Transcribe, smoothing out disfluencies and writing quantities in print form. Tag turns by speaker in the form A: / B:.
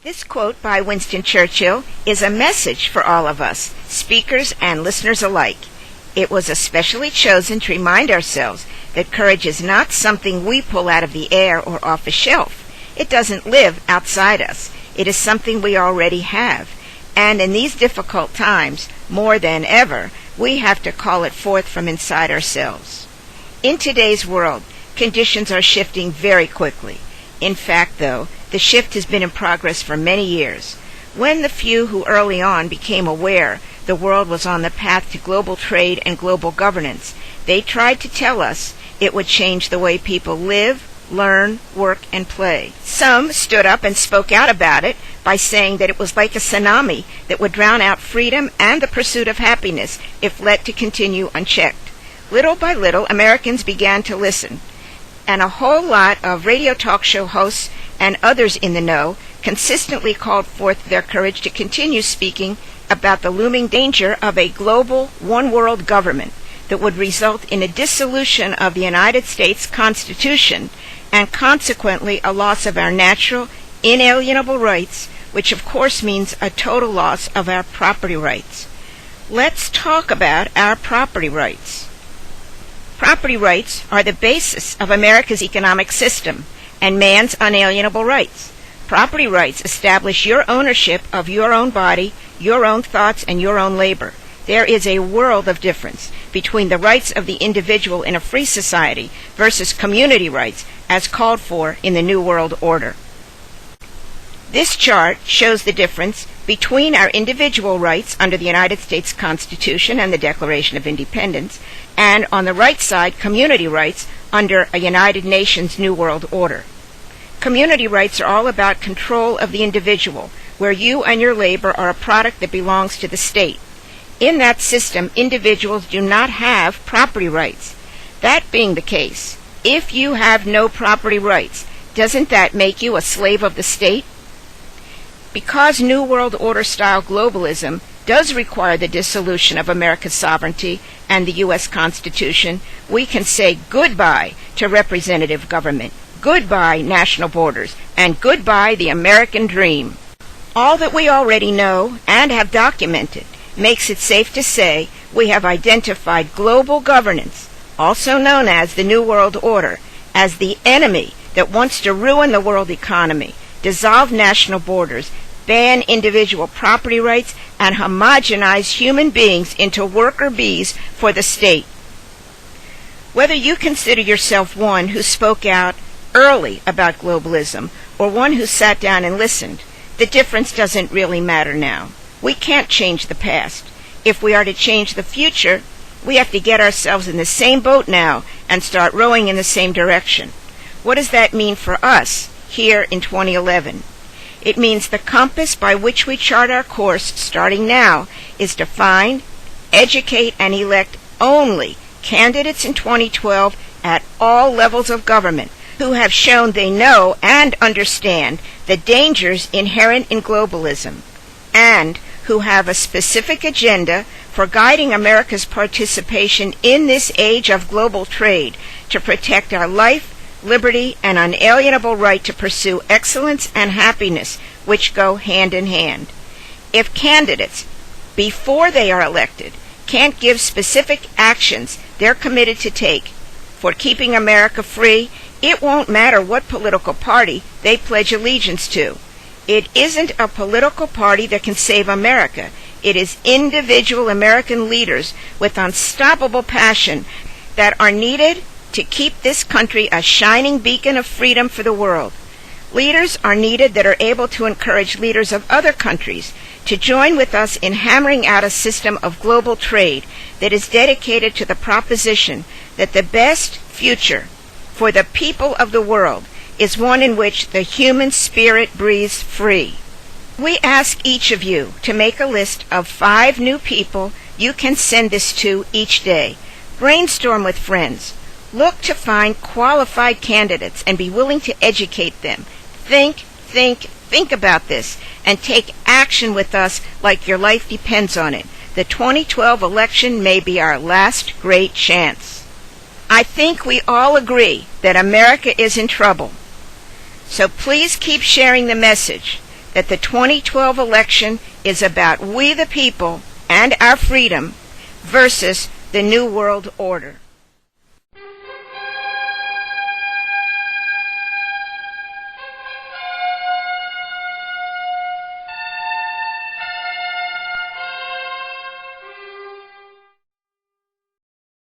A: This quote by Winston Churchill is a message for all of us, speakers and listeners alike. It was especially chosen to remind ourselves that courage is not something we pull out of the air or off a shelf. It doesn't live outside us. It is something we already have. And in these difficult times, more than ever, we have to call it forth from inside ourselves. In today's world, conditions are shifting very quickly. In fact, though, the shift has been in progress for many years. When the few who early on became aware the world was on the path to global trade and global governance, they tried to tell us it would change the way people live, learn, work, and play. Some stood up and spoke out about it by saying that it was like a tsunami that would drown out freedom and the pursuit of happiness if let to continue unchecked. Little by little, Americans began to listen, and a whole lot of radio talk show hosts and others in the know consistently called forth their courage to continue speaking about the looming danger of a global one-world government that would result in a dissolution of the United States Constitution and consequently a loss of our natural, inalienable rights, which of course means a total loss of our property rights. Let's talk about our property rights. Property rights are the basis of America's economic system and man's unalienable rights. Property rights establish your ownership of your own body, your own thoughts, and your own labor. There is a world of difference between the rights of the individual in a free society versus community rights as called for in the New World Order. This chart shows the difference between our individual rights under the United States Constitution and the Declaration of Independence, and on the right side, community rights under a United Nations New World Order. Community rights are all about control of the individual, where you and your labor are a product that belongs to the state. In that system, individuals do not have property rights. That being the case, if you have no property rights, doesn't that make you a slave of the state? Because New World Order style globalism does require the dissolution of America's sovereignty and the U.S. Constitution, we can say goodbye to representative government, goodbye national borders, and goodbye the American dream. All that we already know and have documented makes it safe to say we have identified global governance, also known as the New World Order, as the enemy that wants to ruin the world economy, dissolve national borders, ban individual property rights, and homogenize human beings into worker bees for the state. Whether you consider yourself one who spoke out early about globalism or one who sat down and listened, the difference doesn't really matter now. We can't change the past. If we are to change the future, we have to get ourselves in the same boat now and start rowing in the same direction. What does that mean for us here in 2011? It means the compass by which we chart our course starting now is to find, educate, and elect only candidates in 2012 at all levels of government who have shown they know and understand the dangers inherent in globalism, and who have a specific agenda for guiding America's participation in this age of global trade to protect our life, liberty, and unalienable right to pursue excellence and happiness, which go hand in hand. If candidates, before they are elected, can't give specific actions they're committed to take for keeping America free, it won't matter what political party they pledge allegiance to. It isn't a political party that can save America. It is individual American leaders with unstoppable passion that are needed to keep this country a shining beacon of freedom for the world. Leaders are needed that are able to encourage leaders of other countries to join with us in hammering out a system of global trade that is dedicated to the proposition that the best future for the people of the world is one in which the human spirit breathes free. We ask each of you to make a list of 5 new people you can send this to each day. Brainstorm with friends. Look to find qualified candidates and be willing to educate them. Think about this and take action with us like your life depends on it. The 2012 election may be our last great chance. I think we all agree that America is in trouble. So please keep sharing the message that the 2012 election is about we the people and our freedom versus the New World Order.